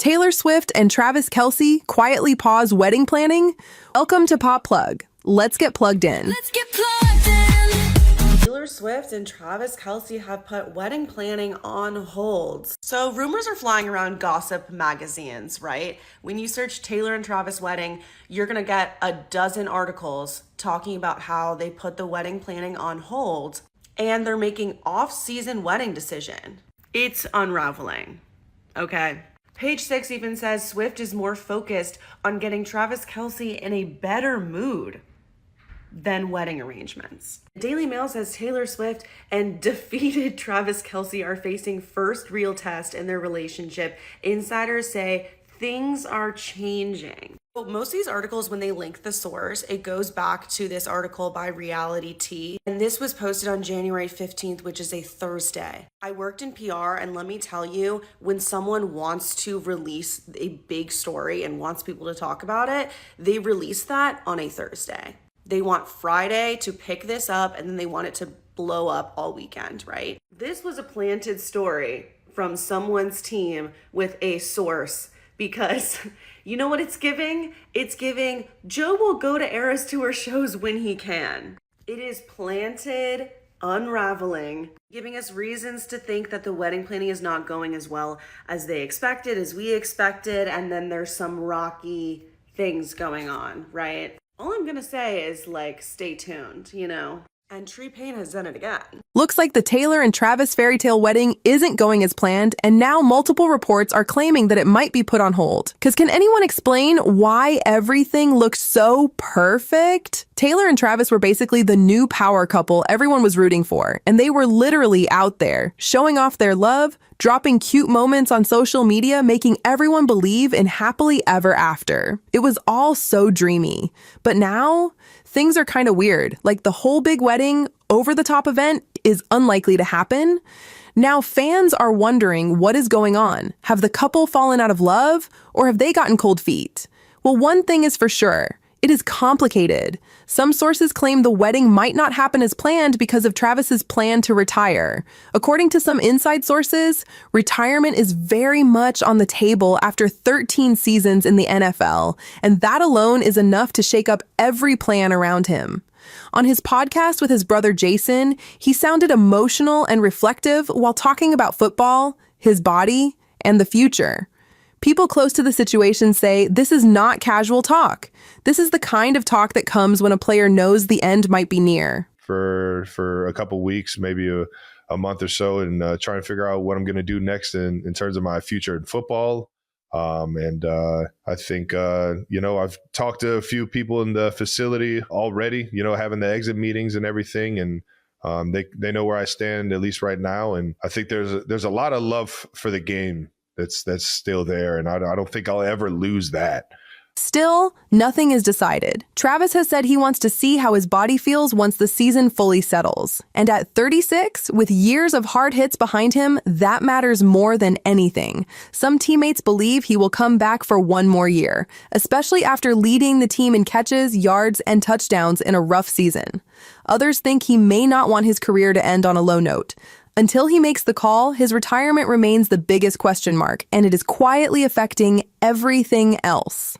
Taylor Swift and Travis Kelce quietly pause wedding planning? Welcome to PopPlug. Let's get plugged in. Let's get plugged in. Taylor Swift and Travis Kelce have put wedding planning on hold. So rumors are flying around gossip magazines, right? When you search Taylor and Travis wedding, you're gonna get a dozen articles talking about how they put the wedding planning on hold and they're making off-season wedding decision. It's unraveling, okay? Page 6 even says Swift is more focused on getting Travis Kelce in a better mood than wedding arrangements. Daily Mail says Taylor Swift and defeated Travis Kelce are facing first real test in their relationship. Insiders say things are changing. Well, most of these articles, when they link the source, it goes back to this article by Reality T. And this was posted on January 15th, which is a Thursday. I worked in PR, and let me tell you, when someone wants to release a big story and wants people to talk about it, they release that on a Thursday. They want Friday to pick this up, and then they want it to blow up all weekend, right? This was a planted story from someone's team with a source, because you know what it's giving? It's giving Joe will go to Eras Tour shows when he can. It is planted, unraveling, giving us reasons to think that the wedding planning is not going as well as they expected, as we expected, and then there's some rocky things going on, right? All I'm gonna say is, like, stay tuned, you know? And Tree Payne has done it again. Looks like the Taylor and Travis Fairytale wedding isn't going as planned, and now multiple reports are claiming that it might be put on hold. Because can anyone explain why everything looks so perfect? Taylor and Travis were basically the new power couple everyone was rooting for, and they were literally out there, showing off their love, dropping cute moments on social media, making everyone believe in happily ever after. It was all so dreamy. But now, things are kind of weird. Like the whole big wedding, over-the-top event is unlikely to happen. Now fans are wondering what is going on. Have the couple fallen out of love, or have they gotten cold feet? Well, one thing is for sure. It is complicated. Some sources claim the wedding might not happen as planned because of Travis's plan to retire. According to some inside sources, retirement is very much on the table after 13 seasons in the NFL, and that alone is enough to shake up every plan around him. On his podcast with his brother Jason, he sounded emotional and reflective while talking about football, his body, and the future. People close to the situation say this is not casual talk. This is the kind of talk that comes when a player knows the end might be near. For a couple weeks, maybe a month or so, and trying to figure out what I'm going to do next in terms of my future in football. I think, I've talked to a few people in the facility already, having the exit meetings and everything. And they know where I stand, at least right now. And I think there's a lot of love for the game that's still there. And I don't think I'll ever lose that. Still, nothing is decided. Travis has said he wants to see how his body feels once the season fully settles. And at 36, with years of hard hits behind him, that matters more than anything. Some teammates believe he will come back for one more year, especially after leading the team in catches, yards, and touchdowns in a rough season. Others think he may not want his career to end on a low note. Until he makes the call, his retirement remains the biggest question mark, and it is quietly affecting everything else.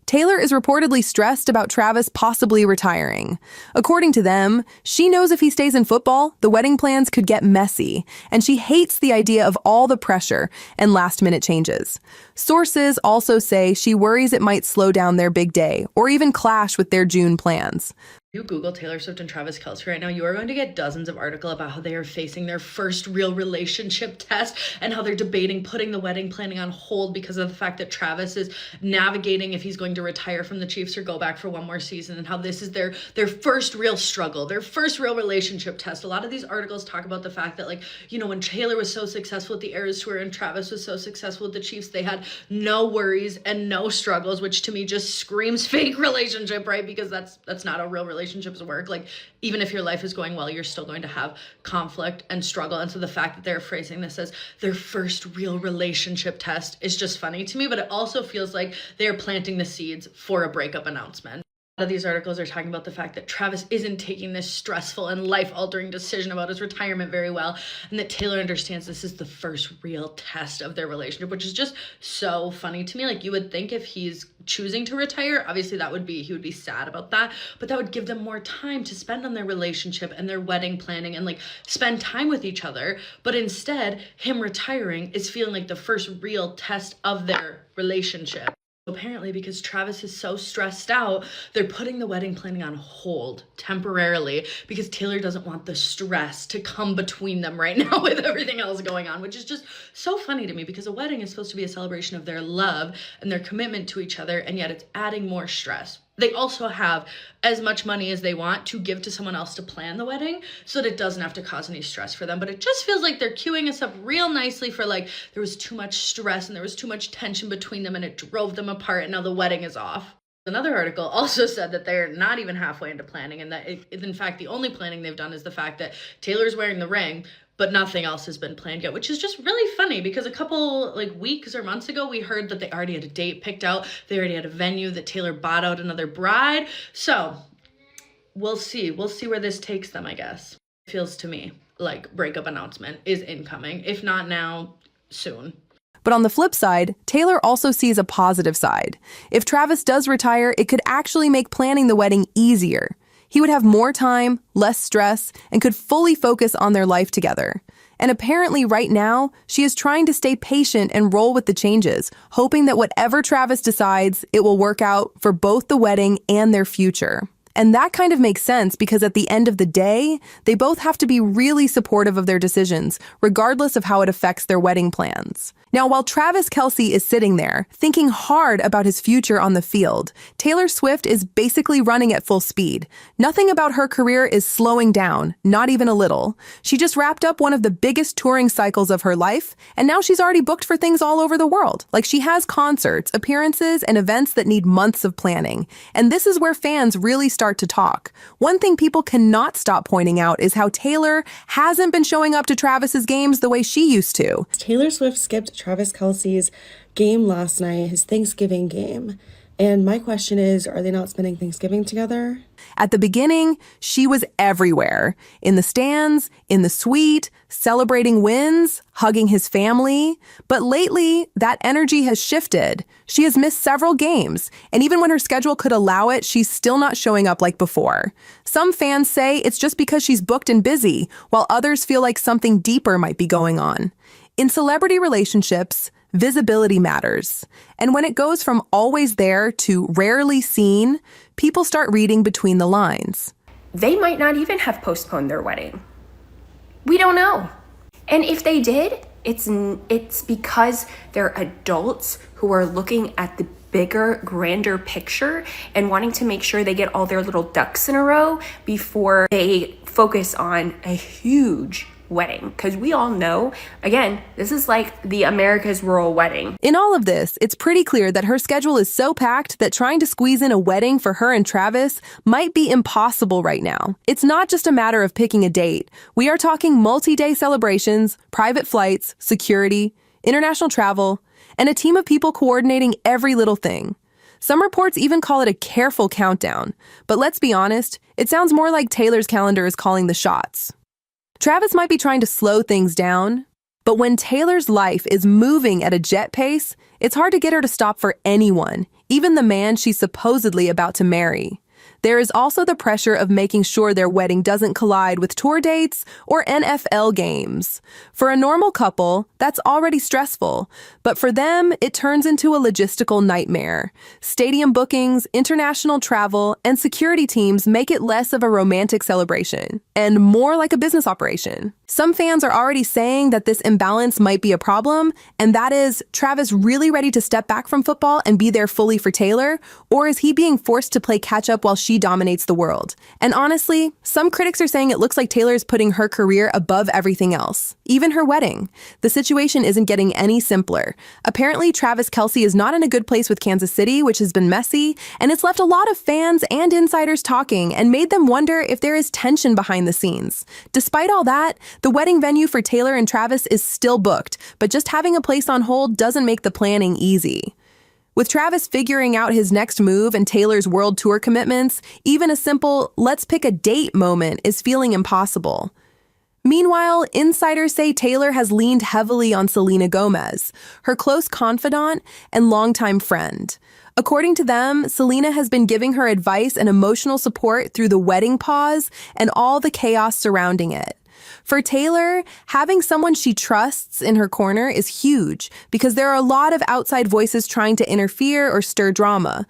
Taylor is reportedly stressed about Travis possibly retiring. According to them, she knows if he stays in football, the wedding plans could get messy, and she hates the idea of all the pressure and last-minute changes. Sources also say she worries it might slow down their big day or even clash with their June plans. You Google Taylor Swift and Travis Kelce right now, you are going to get dozens of articles about how they are facing their first real relationship test and how they're debating putting the wedding planning on hold because of the fact that Travis is navigating if he's going to retire from the Chiefs or go back for one more season, and how this is their first real struggle, their first real relationship test. A lot of these articles talk about the fact that, when Taylor was so successful with the Eras Tour and Travis was so successful with the Chiefs, they had no worries and no struggles, which to me just screams fake relationship, right? Because that's not a real relationships work. Even if your life is going well, you're still going to have conflict and struggle. And so the fact that they're phrasing this as their first real relationship test is just funny to me, but it also feels like they're planting the seeds for a breakup announcement. Of these articles are talking about the fact that Travis isn't taking this stressful and life-altering decision about his retirement very well, and that Taylor understands this is the first real test of their relationship, which is just so funny to me. Like, you would think if he's choosing to retire, obviously he would be sad about that, but that would give them more time to spend on their relationship and their wedding planning and like spend time with each other. But instead, him retiring is feeling like the first real test of their relationship. Apparently, because Travis is so stressed out, they're putting the wedding planning on hold temporarily because Taylor doesn't want the stress to come between them right now with everything else going on, which is just so funny to me because a wedding is supposed to be a celebration of their love and their commitment to each other, and yet it's adding more stress. They also have as much money as they want to give to someone else to plan the wedding so that it doesn't have to cause any stress for them. But it just feels like they're queuing us up real nicely for like there was too much stress and there was too much tension between them and it drove them apart, and now the wedding is off. Another article also said that they're not even halfway into planning, and that in fact the only planning they've done is the fact that Taylor's wearing the ring, but nothing else has been planned yet, which is just really funny because a couple like weeks or months ago, we heard that they already had a date picked out. They already had a venue, that Taylor bought out another bride. So we'll see. We'll see where this takes them, I guess. It feels to me like breakup announcement is incoming. If not now, soon. But on the flip side, Taylor also sees a positive side. If Travis does retire, it could actually make planning the wedding easier. He would have more time, less stress, and could fully focus on their life together. And apparently right now, she is trying to stay patient and roll with the changes, hoping that whatever Travis decides, it will work out for both the wedding and their future. And that kind of makes sense because at the end of the day, they both have to be really supportive of their decisions, regardless of how it affects their wedding plans. Now, while Travis Kelce is sitting there, thinking hard about his future on the field, Taylor Swift is basically running at full speed. Nothing about her career is slowing down, not even a little. She just wrapped up one of the biggest touring cycles of her life, and now she's already booked for things all over the world. Like, she has concerts, appearances, and events that need months of planning. And this is where fans really start to talk. One thing people cannot stop pointing out is how Taylor hasn't been showing up to Travis's games the way she used to. Taylor Swift skipped Travis Kelce's game last night, his Thanksgiving game. And my question is, are they not spending Thanksgiving together? At the beginning, she was everywhere. In the stands, in the suite, celebrating wins, hugging his family. But lately, that energy has shifted. She has missed several games, and even when her schedule could allow it, she's still not showing up like before. Some fans say it's just because she's booked and busy, while others feel like something deeper might be going on. In celebrity relationships, visibility matters. And when it goes from always there to rarely seen, people start reading between the lines. They might not even have postponed their wedding. We don't know. And if they did, it's because they're adults who are looking at the bigger, grander picture and wanting to make sure they get all their little ducks in a row before they focus on a huge wedding. Because we all know, again, this is like the America's royal wedding. In all of this, it's pretty clear that her schedule is so packed that trying to squeeze in a wedding for her and Travis might be impossible right now. It's not just a matter of picking a date. We are talking multi-day celebrations, private flights, security, international travel, and a team of people coordinating every little thing. Some reports even call it a careful countdown. But let's be honest, it sounds more like Taylor's calendar is calling the shots. Travis might be trying to slow things down, but when Taylor's life is moving at a jet pace, it's hard to get her to stop for anyone, even the man she's supposedly about to marry. There is also the pressure of making sure their wedding doesn't collide with tour dates or NFL games. For a normal couple, that's already stressful, but for them, it turns into a logistical nightmare. Stadium bookings, international travel, and security teams make it less of a romantic celebration and more like a business operation. Some fans are already saying that this imbalance might be a problem, and that is, Travis really ready to step back from football and be there fully for Taylor, or is he being forced to play catch-up while she dominates the world? And honestly, some critics are saying it looks like Taylor is putting her career above everything else, even her wedding. The situation isn't getting any simpler. Apparently, Travis Kelce is not in a good place with Kansas City, which has been messy, and it's left a lot of fans and insiders talking and made them wonder if there is tension behind the scenes. Despite all that, the wedding venue for Taylor and Travis is still booked, but just having a place on hold doesn't make the planning easy. With Travis figuring out his next move and Taylor's world tour commitments, even a simple "let's pick a date" moment is feeling impossible. Meanwhile, insiders say Taylor has leaned heavily on Selena Gomez, her close confidant and longtime friend. According to them, Selena has been giving her advice and emotional support through the wedding pause and all the chaos surrounding it. For Taylor, having someone she trusts in her corner is huge because there are a lot of outside voices trying to interfere or stir drama.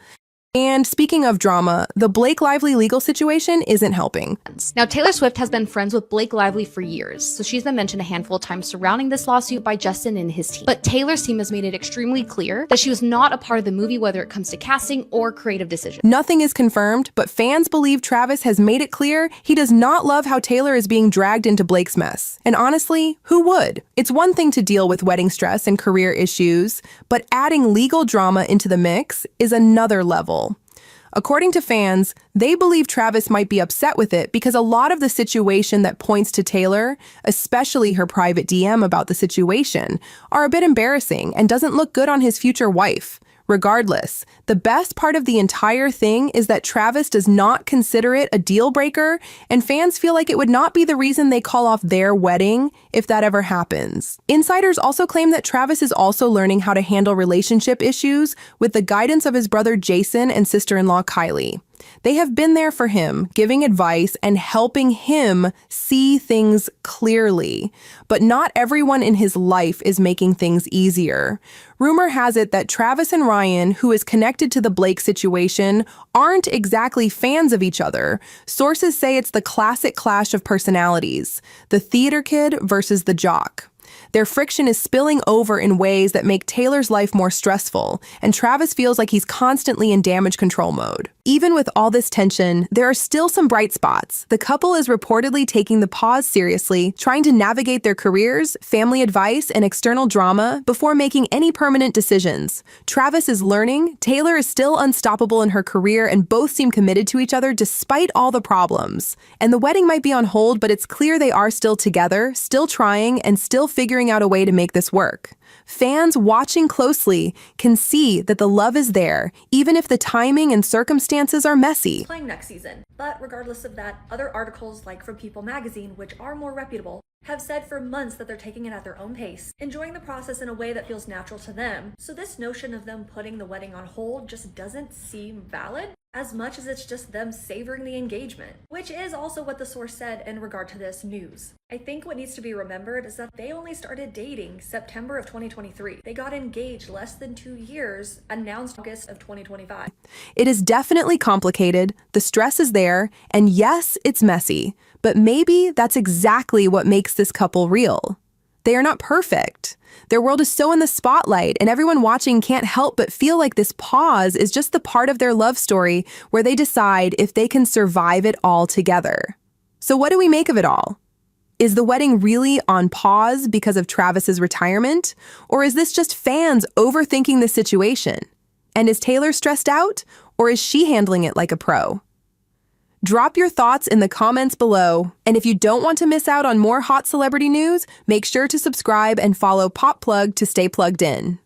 And speaking of drama, the Blake Lively legal situation isn't helping. Now, Taylor Swift has been friends with Blake Lively for years, so she's been mentioned a handful of times surrounding this lawsuit by Justin and his team. But Taylor's team has made it extremely clear that she was not a part of the movie, whether it comes to casting or creative decisions. Nothing is confirmed, but fans believe Travis has made it clear he does not love how Taylor is being dragged into Blake's mess. And honestly, who would? It's one thing to deal with wedding stress and career issues, but adding legal drama into the mix is another level. According to fans, they believe Travis might be upset with it because a lot of the situation that points to Taylor, especially her private DM about the situation, are a bit embarrassing and doesn't look good on his future wife. Regardless, the best part of the entire thing is that Travis does not consider it a deal breaker, and fans feel like it would not be the reason they call off their wedding if that ever happens. Insiders also claim that Travis is also learning how to handle relationship issues with the guidance of his brother Jason and sister-in-law Kylie. They have been there for him, giving advice and helping him see things clearly. But not everyone in his life is making things easier. Rumor has it that Travis and Ryan, who is connected to the Blake situation, aren't exactly fans of each other. Sources say it's the classic clash of personalities, the theater kid versus the jock. Their friction is spilling over in ways that make Taylor's life more stressful, and Travis feels like he's constantly in damage control mode. Even with all this tension, there are still some bright spots. The couple is reportedly taking the pause seriously, trying to navigate their careers, family advice, and external drama before making any permanent decisions. Travis is learning, Taylor is still unstoppable in her career, and both seem committed to each other despite all the problems. And the wedding might be on hold, but it's clear they are still together, still trying, and still figuring out a way to make this work. Fans watching closely can see that the love is there, even if the timing and circumstances are messy. Playing next season. But regardless of that, other articles like from People magazine, which are more reputable, have said for months that they're taking it at their own pace, enjoying the process in a way that feels natural to them. So this notion of them putting the wedding on hold just doesn't seem valid, as much as it's just them savoring the engagement, which is also what the source said in regard to this news. I think what needs to be remembered is that they only started dating September of 2023. They got engaged less than 2 years, announced August of 2025. It is definitely complicated, the stress is there, and yes, it's messy, but maybe that's exactly what makes this couple real. They are not perfect. Their world is so in the spotlight, and everyone watching can't help but feel like this pause is just the part of their love story where they decide if they can survive it all together. So what do we make of it all? Is the wedding really on pause because of Travis's retirement? Or is this just fans overthinking the situation? And is Taylor stressed out, or is she handling it like a pro? Drop your thoughts in the comments below. And if you don't want to miss out on more hot celebrity news, make sure to subscribe and follow PopPlug to stay plugged in.